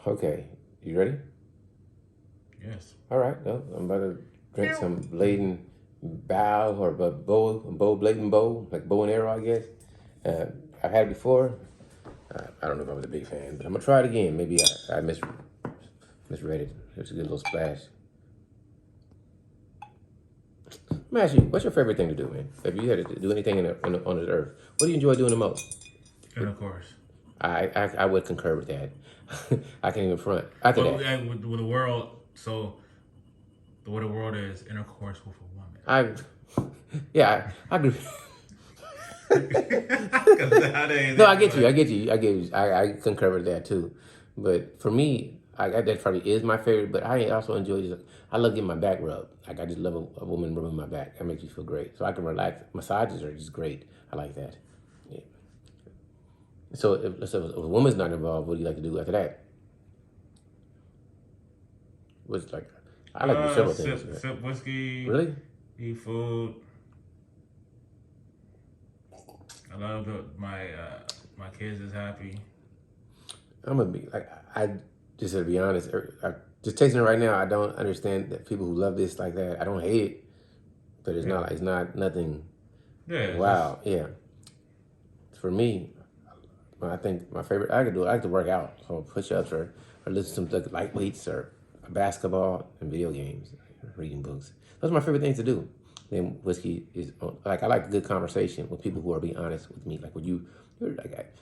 Okay, you ready? Yes. All right. Well, I'm about to drink some Bladen bow or bow Bladen bow, like bow and arrow, I guess. I've had it before. I don't know if I was a big fan, but I'm gonna try it again. Maybe I misread it. It's a good little splash. Let me ask you, what's your favorite thing to do, man? If you had to do anything on this earth, what do you enjoy doing the most? And of course. I would concur with that. I can't even front. After But that, with the world, so the way the world is, intercourse with a woman. I agree. 'Cause nowadays, No, they be like, I concur with that too. But for me, that probably is my favorite. But I also enjoy just, I love getting my back rubbed. Like I just love a woman rubbing my back. That makes me feel great. So I can relax. Massages are just great. I like that. Yeah. So if a woman's not involved, what do you like to do after that? What's like, I like to do several things. sip whiskey, Really? eat food. I love my kids is happy. I'm gonna be like I just to be honest. Just tasting it right now, I don't understand that people who love this like that. I don't hate it, but it's not nothing. Yeah, Like, it's just wow, yeah. For me, I think my favorite I like to work out, so push ups or listen to some light weights or basketball and video games, reading books. Those are my favorite things to do. Then whiskey is like I like good conversation with people who are being honest with me. Like when you're like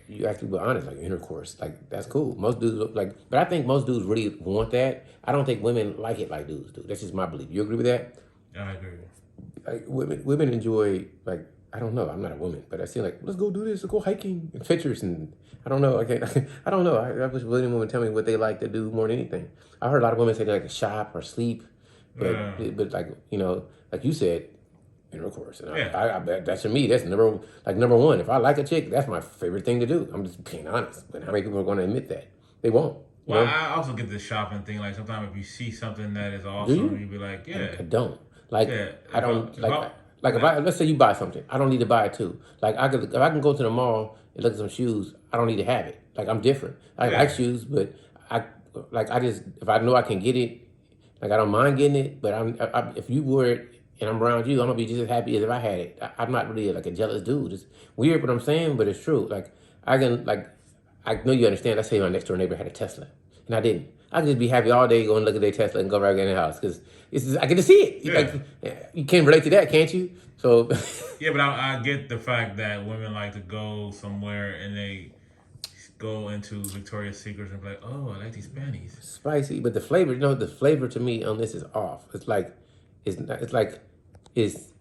you actually were honest, like intercourse, like that's cool. Most dudes like, but I think most dudes really want that. I don't think women like it like dudes do. That's just my belief. You agree with that? I agree. Like women enjoy like I don't know. I'm not a woman, but I see like let's go do this. Let's go hiking and pictures and I don't know. I can't. I don't know. I wish women would tell me what they like to do more than anything. I heard a lot of women say they like to shop or sleep, Yeah, but like you know, like you said, intercourse. And yeah. I bet that's for me. That's number one. If I like a chick, that's my favorite thing to do. I'm just being honest. But how many people are going to admit that? They won't. You Well, know? I also get the shopping thing. Like sometimes if you see something that is Do awesome, you? you be like, yeah, I don't. Like yeah. I If I don't if I like if like, I let's say you buy something, I don't need to buy it too. Like if I can go to the mall and look at some shoes, I don't need to have it. Like I'm different. I like yeah, shoes, but I I just if I know I can get it, like I don't mind getting it. But if you wear it and I'm around you, I'm gonna be just as happy as if I had it. I'm not really like a jealous dude. It's weird what I'm saying, but it's true. Like I can like I know you understand. Let's say my next door neighbor had a Tesla, and I didn't. I could just be happy all day going look at their Tesla and go right in the house because I get to see it. yeah. Like you can relate to that, can't you? So Yeah, but I get the fact that women like to go somewhere and they go into Victoria's Secrets and be like, oh, I like these panties. spicy, but the flavor, the flavor to me on this is off. It's like it's not, it's like it's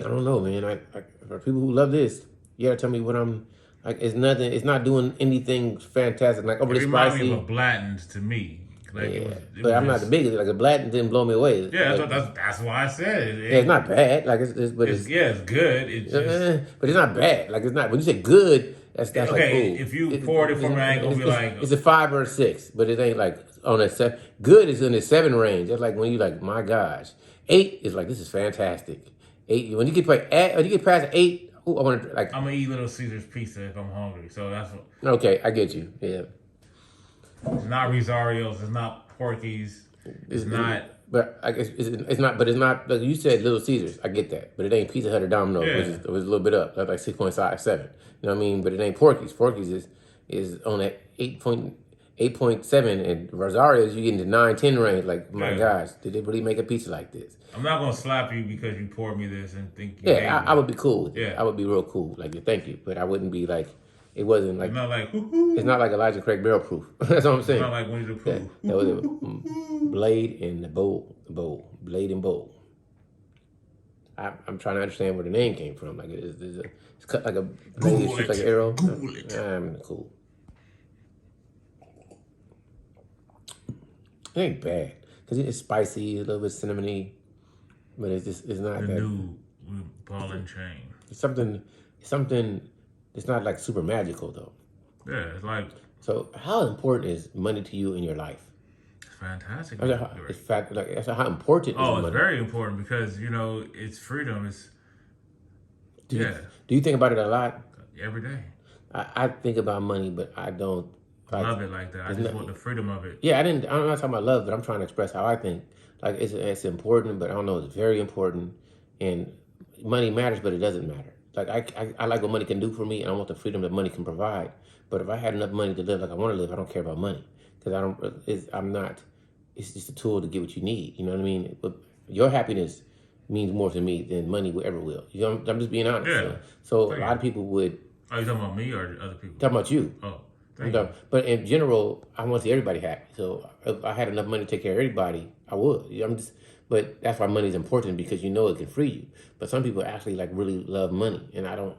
I don't know, man. For people who love this, you gotta tell me what I'm like. It's nothing. It's not doing anything fantastic, like It overly reminded me of spicy. a Blanton's to me. Like Yeah, it but was I'm not the just biggest. Like a black didn't blow me away. yeah. Like That's why I said it. yeah, it's not bad. Like but It's yeah, it's good. It just but it's not bad. Like it's not. When you say good, that's like okay. cool. If you poured it for me, I ain't gonna be like, It's a 5 or 6, but it ain't like on a 7. Good is in the 7 range. That's like when you like, my gosh. 8 is like this is fantastic. 8 when you get when you get past 8, ooh, I want to like. I'm gonna eat Little Caesar's pizza if I'm hungry. So that's what. Okay, I get you. Yeah, It's not Rosario's. It's not Porky's. It's not. but I guess it's not. But it's not. Like you said, Little Caesars. I get that, but it ain't Pizza Hut or Domino's, which Yeah. is it was a little bit up. That's like 6.57. You know what I mean? But it ain't Porky's. Porky's is on that 8.7, and Rosario's you get into 9, 10 range. Like my Yeah. gosh, did they really make a pizza like this? I'm not gonna slap you because you poured me this and think you hate Yeah, I me. would be cool with it. Yeah. I would be real cool. Like thank you, but I wouldn't be like. It wasn't It's like. not like It's not like Elijah Craig barrel proof. That's what I'm it's saying. not like Winnie the Pooh. That was a blade and the blade and bowl. I'm trying to understand where the name came from. Like it's cut like a blade, Google shoots like it. an arrow. Google it. Cool. It ain't bad because it's spicy, a little bit cinnamony, but it's not The that. new ball and chain. It's something. It's not like super magical though. Yeah, it's like So how important is money to you in your life? it's fantastic. It's fact like that's how important is Oh, it's money. very important because it's freedom. It's Do you, yeah, do you think about it a lot? every day. I think about money, but I don't. Like, love it like that. I it's just not. want the freedom of it. Yeah, I'm not talking about love, but I'm trying to express how I think. Like it's important, but I don't know. It's very important, and money matters, but it doesn't matter. Like I like what money can do for me, and I want the freedom that money can provide. But if I had enough money to live like I want to live, I don't care about money because I don't. I'm not. It's just a tool to get what you need. You know what I mean? But your happiness means more to me than money will ever will. You know, I'm just being honest. Yeah. So a Thank lot you. of people would Are you talking about me or other people? talk about you. Oh, thank you. But in general, I want to see everybody happy. So if I had enough money to take care of everybody, I would. I'm just, but that's why money is important because you know it can free you. But some people actually like really love money, and I don't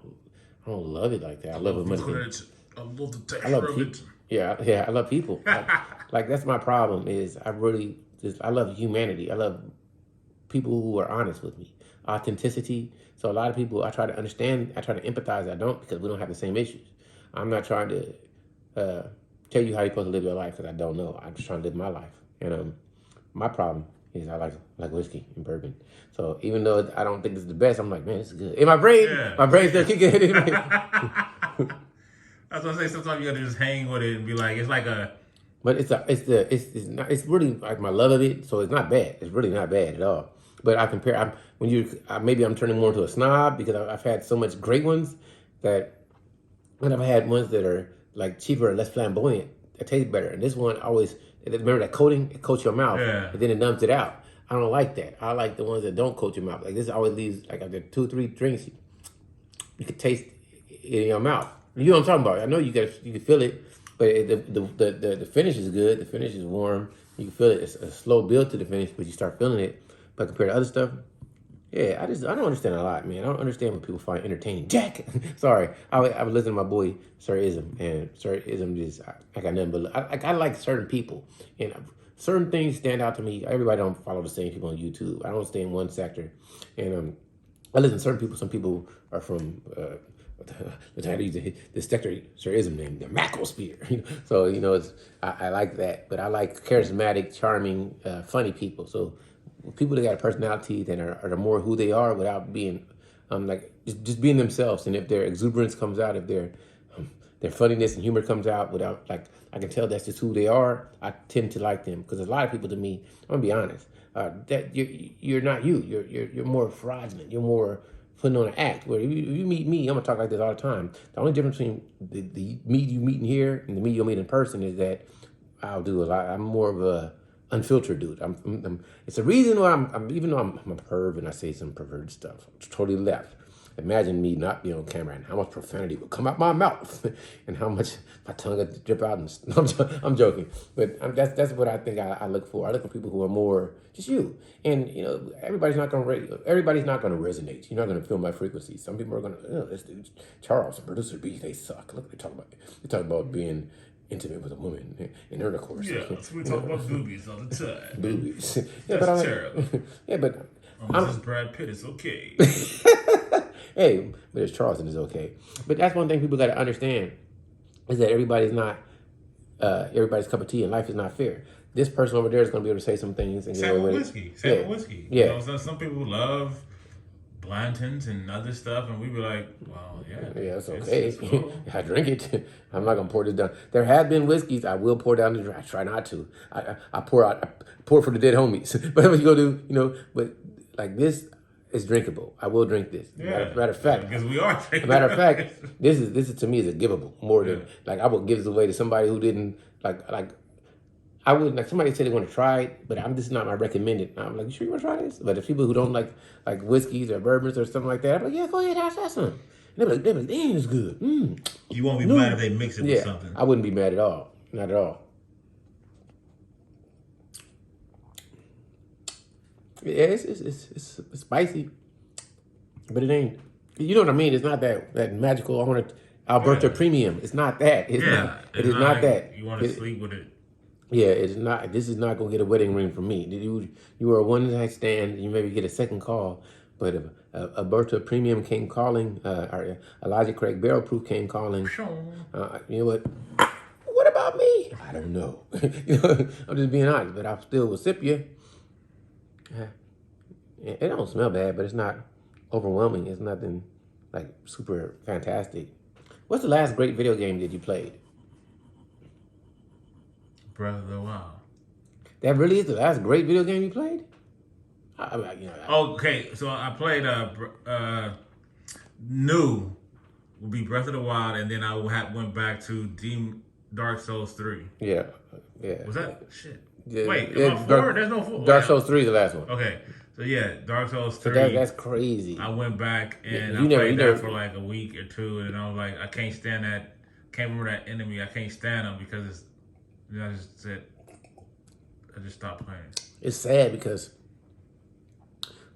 love it like that. I love what money can. I love the I texture love of people. it. Yeah, I love people. Like that's my problem is I really just I love humanity. I love people who are honest with me, authenticity. So a lot of people I try to understand, I try to empathize. I don't because we don't have the same issues. I'm not trying to tell you how you're supposed to live your life because I don't know. I'm just trying to live my life. And my problem is I like whiskey and bourbon. So even though I don't think it's the best, I'm like, man, this is good. In Yeah. my brain's still kicking it. That's what I say. Sometimes you gotta just hang with it and be like, it's like a. But it's really like my love of it. So it's not bad. It's really not bad at all. But I compare. Maybe I'm turning more into a snob because I've had so much great ones that. And I've had ones that are like cheaper and less flamboyant. That taste better. And this one always remember that coating? It coats your mouth, Yeah. and then it numbs it out. I don't like that. I like the ones that don't coat your mouth. Like this always leaves like after 2 or 3 drinks, you can taste it in your mouth. You know what I'm talking about? I know you can feel it, but the finish is good. The finish is warm. You can feel it. It's a slow build to the finish, but you start feeling it. But compared to other stuff, yeah, I don't understand a lot, man. I don't understand what people find entertaining. Jack, sorry, I was listening to my boy Sir Ism, and Sir Ism just I got nothing but I like certain people, and certain things stand out to me. Everybody don't follow the same people on YouTube. I don't stay in one sector, and I listen to certain people. Some people are from the sector Sir Ism named the macrosphere. So I like that, but I like charismatic, charming, funny people. So people that got a personality that are more who they are without being like just being themselves. And if their exuberance comes out, if their funniness and humor comes out without like I can tell that's just who they are, I tend to like them because a lot of people to me, I'm gonna be honest, that you're not you. You're more fraudulent. You're more putting on an act. Where if you meet me, I'm gonna talk like this all the time. The only difference between the me you meet in here and the me you'll meet in person is that I'll do a lot. I'm more of a unfiltered dude. It's a reason why I'm even though I'm a perv and I say some perverted stuff. It's totally left. Imagine me not being on camera and how much profanity would come out my mouth and how much my tongue would drip out. And I'm joking, but that's what I think I look for. I look for people who are more just you. And everybody's not gonna resonate. You're not gonna feel my frequency. Some people are gonna this dude Charles and producer B, they suck. Look, they talk about being intimate with a woman in intercourse. Yeah, so we talk about boobies all the time. Boobies. That's terrible. Yeah, but this is Brad Pitt. It's okay. Hey, but it's Charleston is okay. But that's one thing people got to understand is that everybody's not everybody's cup of tea, and life is not fair. This person over there is going to be able to say some things and Same with whiskey. Same with whiskey. Yeah. Some people love Blantons and other stuff, and we be like, well, yeah, it's okay. It's cool. I drink it. I'm not gonna pour this down. There have been whiskeys I will pour down the drain. I try not to. I pour for the dead homies. But what you gonna do? But like this is drinkable. I will drink this. Yeah. Matter of fact, because we are drinking. Matter of fact, this is to me is a givable more than like I would give this away to somebody who didn't like. I wouldn't like somebody said they want to try it, but this is not my recommended. I'm like, you sure you want to try this? But if people who don't like whiskeys or bourbons or something like that, I'm like, yeah, go ahead, I'll try some. And they're like, damn, it's good. You won't be mad if they mix it with something. I wouldn't be mad at all. Not at all. Yeah, it's spicy, but it ain't. You know what I mean? It's not that magical. I want Alberta Premium. It's not that. It is not that. You want to sleep with it. Yeah, it's not. This is not gonna get a wedding ring from me. You are a one night stand. You maybe get a second call, but if Alberta Premium came calling, or Elijah Craig Barrel Proof came calling. You know what? What about me? I don't know. I'm just being honest, but I still will sip you. It don't smell bad, but it's not overwhelming. It's nothing super fantastic. What's the last great video game that you played? Breath of the Wild. That really is the last great video game you played? Okay, so I played new would be Breath of the Wild, and then I went back to Dark Souls 3. Yeah, yeah. Was that shit? Yeah, Wait, yeah, am I four? There's no four. Dark Souls 3 is the last one. Okay, so yeah, Dark Souls 3. So that's crazy. I went back and You I played never, that for like a week or two, and I was like, I can't stand that. Can't remember that enemy. I can't stand him because it's. I just said, I just stopped playing. It's sad because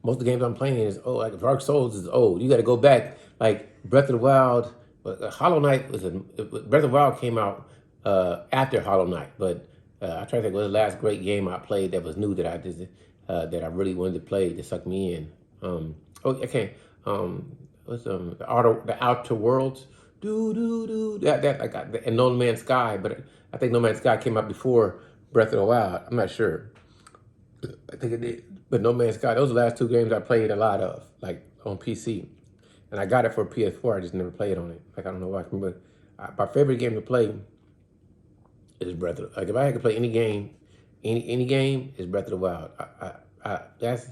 most of the games I'm playing is like Dark Souls is old. You got to go back. Like Breath of the Wild, Hollow Knight Breath of the Wild came out after Hollow Knight, but I try to think what was the last great game I played that was new that I did that I really wanted to play that sucked me in. What's the Outer Worlds? And No Man's Sky, but I think No Man's Sky came out before Breath of the Wild. I'm not sure. I think it did. But No Man's Sky, those are the last two games I played a lot of, like on PC. And I got it for PS4, I just never played on it. Like, I don't know why. But my favorite game to play is Breath of the Wild. Like, if I had to play any game, any game, is Breath of the Wild. That's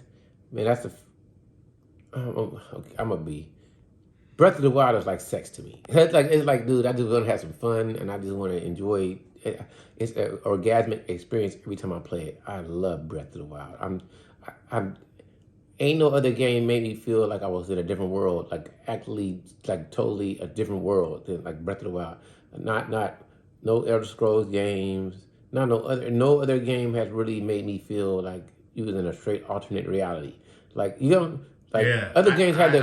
the, I'm gonna be. Breath of the Wild is like sex to me. It's like, dude, I just want to have some fun and I just want to enjoy it. It's an orgasmic experience every time I play it. I love Breath of the Wild. Ain't no other game made me feel like I was in a different world, like actually, like totally a different world than like Breath of the Wild. Not no Elder Scrolls games. No other game has really made me feel like you was in a straight alternate reality. Like you don't. Like other games had the.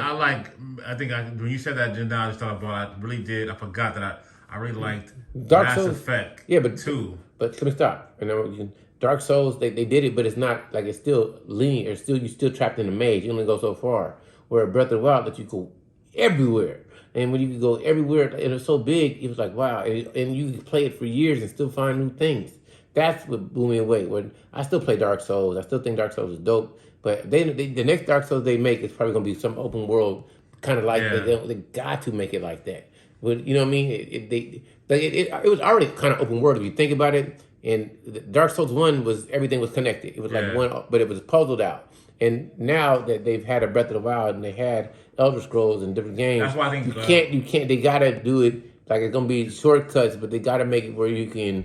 When you said that, Jen, I just thought about. I really did. I forgot that I really liked Dark Mass Souls. Effect. Yeah, but two. But let me stop. Dark Souls, they did it, but it's not like it's still linear. You're still trapped in a maze. You only go so far. Where Breath of the Wild that you go everywhere, and when you could go everywhere, and it's so big, it was like wow, and you could play it for years and still find new things. That's what blew me away. When I still play Dark Souls, I still think Dark Souls is dope. But the next Dark Souls they make is probably gonna be some open world kind of like they got to make it like that. But you know what I mean? It was already kind of open world if you think about it. And Dark Souls 1 everything was connected. It was like one, but it was puzzled out. And now that they've had a Breath of the Wild and they had Elder Scrolls and different games, that's why I think you can't. They gotta do it like it's gonna be shortcuts, but they gotta make it where you can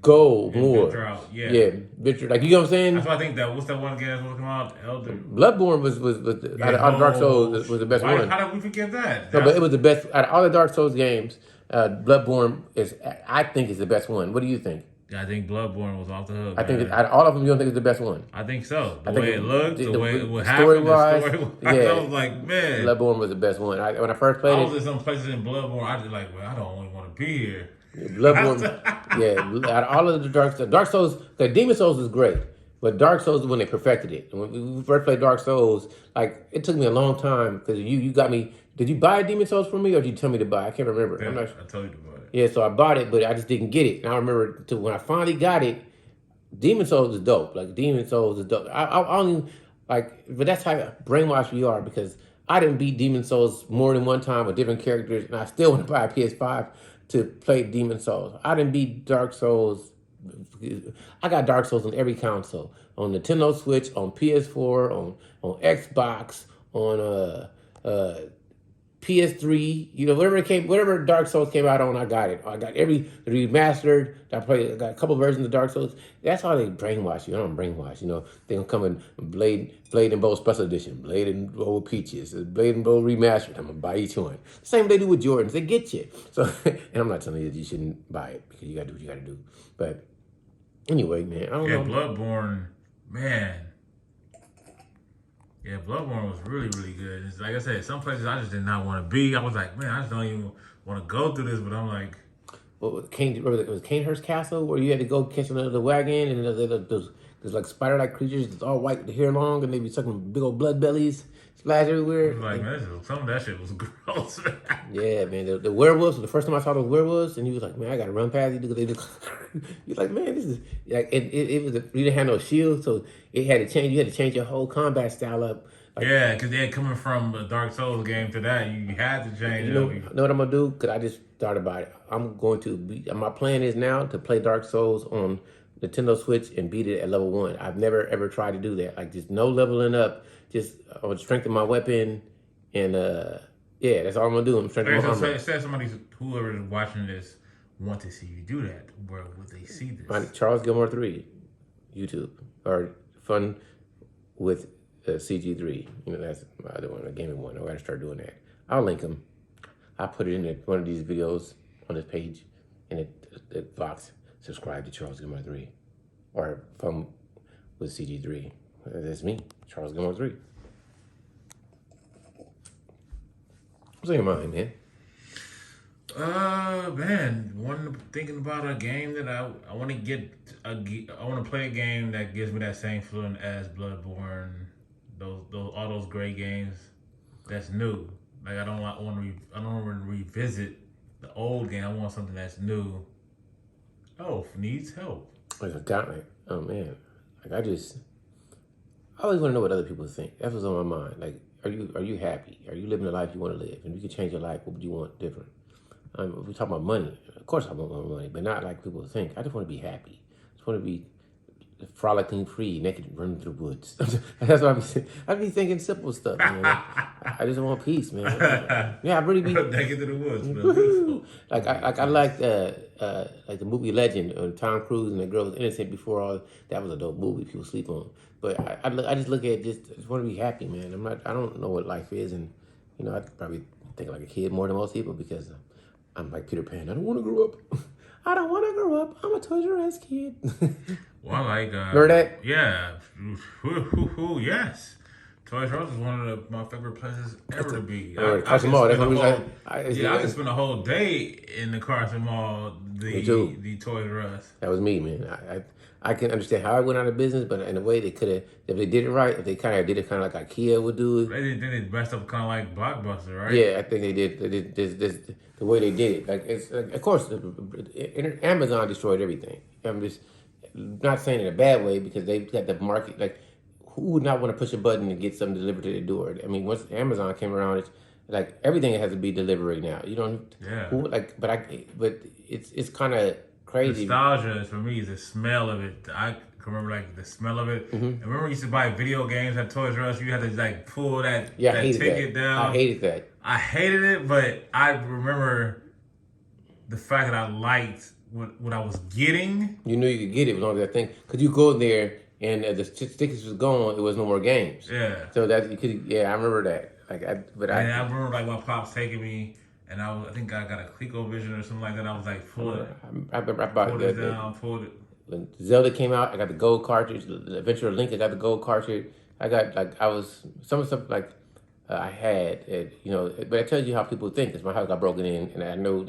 go more. Venture. Like you know what I'm saying? That's why I think that what's that one game that's gonna come out? Elder Bloodborne was out of all the Dark Souls was the best one. How did we forget that? No, but it was the best out of all the Dark Souls games. Bloodborne I think is the best one. What do you think? I think Bloodborne was off the hook. I think out of all of them, you don't think it's the best one? I think so. The way it looked, the way it happened, story-wise, I was like, man. Bloodborne was the best one. When I first played I was in some places in Bloodborne, I was like, well, I don't even want to be here. Bloodborne, out of all of the Dark Souls, because Demon Souls is great, but Dark Souls is when they perfected it. And when we first played Dark Souls, like it took me a long time because you got me. Did you buy Demon Souls for me or did you tell me to buy? I can't remember. Yeah, I told you to buy it. Yeah, so I bought it, but I just didn't get it. And I remember when I finally got it, Demon Souls is dope. Like Demon Souls is dope. I only but that's how brainwashed we are because I didn't beat Demon Souls more than one time with different characters, and I still want to buy a PS5 to play Demon Souls. I didn't beat Dark Souls. I got Dark Souls on every console, on Nintendo Switch, on PS4, on Xbox, on PS3, whatever Dark Souls came out on, I got it. I got every remastered. I got a couple versions of Dark Souls. That's how they brainwash you. I don't brainwash. They gonna come in Blade and Bow Special Edition, Blade and Bow Peaches, Blade and Bow Remastered. I'm gonna buy each one. Same they do with Jordans. They get you. So, and I'm not telling you that you shouldn't buy it because you gotta do what you gotta do. But anyway, man, I don't know. Bloodborne, man. Yeah, Bloodborne was really, really good. It's like I said, some places I just did not want to be. I was like, man, I just don't even want to go through this. But I'm like, it was Canehurst Castle where you had to go catch another wagon and there's like spider-like creatures. It's all white with the hair long and they be sucking big old blood bellies, splash everywhere. I was like, man, some of that shit was gross. Yeah, man. The werewolves. The first time I saw the werewolves, and you was like, man, I gotta run past you because you're like, man, this is like it was. You didn't have no shield, so it had to change. You had to change your whole combat style up. Yeah, because they're coming from a Dark Souls game to that. You had to change You it up. know what I'm gonna do? Cause I just thought about it. I'm going to be. My plan is now to play Dark Souls on Nintendo Switch and beat it at level 1. I've never ever tried to do that. Like just no leveling up. Just I would strengthen my weapon, and yeah, that's all I'm gonna do. I'm strengthening Okay, my so armor. say somebody, whoever is watching this, want to see you do that. Where would they see this? Charles Gilmore 3, YouTube or Fun with CG3. You know that's my other one, the gaming one. I gotta start doing that. I'll link them. I'll put it in one of these videos on this page, in the box. Subscribe to Charles Gilmore 3, or Fun with CG3. That's me, Charles Gilmore 3. What's on your mind, man? Man, thinking about a game that I want to get I want to play a game that gives me that same feeling as Bloodborne. Those all those great games. That's new. Like I don't want to revisit the old game. I want something that's new. Oh, needs help. Like a guy, oh man, like I always want to know what other people think. That's what's on my mind. Like, are you happy? Are you living the life you want to live? And if you could change your life, what would you want different? If we talk about money, of course I want more money, but not like people think. I just want to be happy. I just want to be frolicking free, naked, running through the woods. That's what I be thinking simple stuff. You know? I just want peace, man. Yeah, I really be naked to the woods, man. I liked like the movie Legend on Tom Cruise and the girl was innocent before all. That was a dope movie. People sleep on, but I just look at just want to be happy, man. I don't know what life is, and you know I probably think like a kid more than most people because I'm like Peter Pan. I don't want to grow up. I don't want to grow up. I'm a Toys R Us kid. Well, like remember that? Yeah, yes. Toys R Us is one of my favorite places ever to be. I Carson Mall. That's one reason. I could spend a whole day in the Carson Mall. Me too. The Toys R Us. That was me, man. I can understand how it went out of business, but in a way they could have, if they did it right, if they kind of did it kind of like IKEA would do it. They did messed up kind of like Blockbuster, right? Yeah, I think they did. They did this the way they did it. Like it's like, of course, Amazon destroyed everything. I'm just not saying it in a bad way because they've got the market. Like, who would not want to push a button and get something delivered to their door? I mean, once Amazon came around, it's like everything has to be delivery now. You don't. Yeah. But it's kind of crazy. Nostalgia for me is the smell of it. I can remember like the smell of it. And remember we used to buy video games at Toys R Us. You had to like pull that ticket down. I hated that. I hated it, but I remember the fact that I liked what I was getting. You knew you could get it as long as that thing, because you go there and the stickers was gone, it was no more games. Yeah. So that you could, yeah, I remember that. I remember like my pops taking me, and I think I got a ColecoVision or something like that. I was like, pulled it down. When Zelda came out, I got the gold cartridge. The Adventure of Link, I got the gold cartridge. I got some stuff like I had, you know. But it tells you how people think. Cause my house got broken in, and I know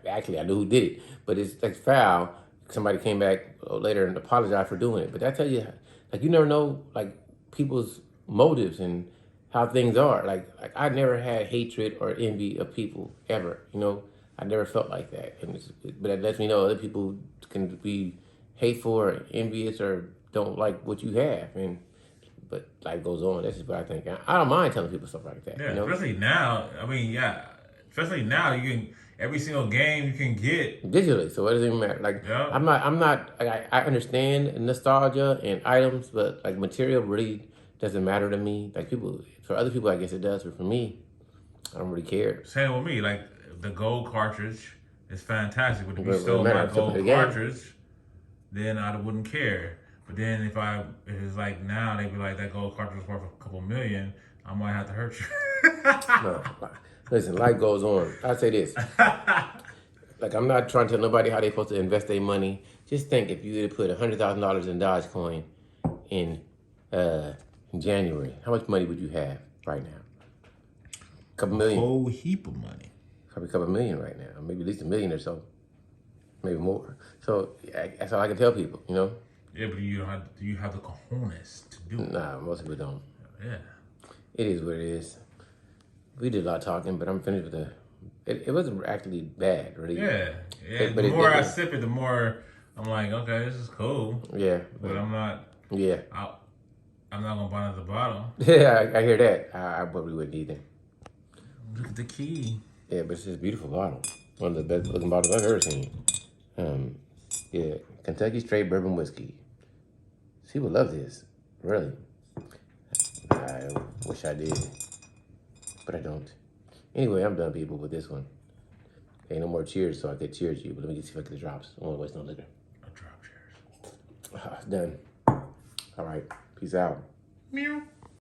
actually I knew who did it, but it's like foul. Somebody came back later and apologized for doing it. But that tells you, like, you never know like people's motives and how things are. Like I never had hatred or envy of people ever. You know, I never felt like that. But that lets me know other people can be hateful or envious or don't like what you have. But life goes on. That's just what I think. I don't mind telling people stuff like that. Yeah, you know? especially now. I mean, yeah, especially now you can every single game you can get digitally. So what does it even matter? Like I'm not. I understand nostalgia and items, but like material really doesn't matter to me. Like for other people, I guess it does, but for me, I don't really care. Same with me. Like the gold cartridge is fantastic, but if you stole my gold cartridge, then I wouldn't care. But then if it's like now they'd be like that gold cartridge is worth a couple million, I might have to hurt you. No, listen, life goes on. I'll say this. Like I'm not trying to tell nobody how they're supposed to invest their money. Just think if you had put $100,000 in Dogecoin in January, how much money would you have right now? A couple million. A whole heap of money. Probably a couple million right now. Maybe at least $1 million or so. Maybe more. So that's all I can tell people, you know? Yeah, but do you have the cojones to do it? Nah, most people don't. Yeah. It is what it is. We did a lot of talking, but I'm finished with it wasn't actually bad, really. Yeah. The more I sip it, the more I'm like, okay, this is cool. Yeah. But I'm not. Yeah. I'm not gonna buy another bottle. Yeah, I hear that. I probably wouldn't either. Look at the key. Yeah, but it's just a beautiful bottle. One of the best looking bottles I've ever seen. Um, yeah, Kentucky Straight Bourbon Whiskey. People love this. Really. I wish I did, but I don't. Anyway, I'm done, people, with this one. Ain't no more cheers, so I could cheers you, but let me see if I get the drops. I don't want to waste no liquor. A drop cheers. Done. All right. Peace out. Meow.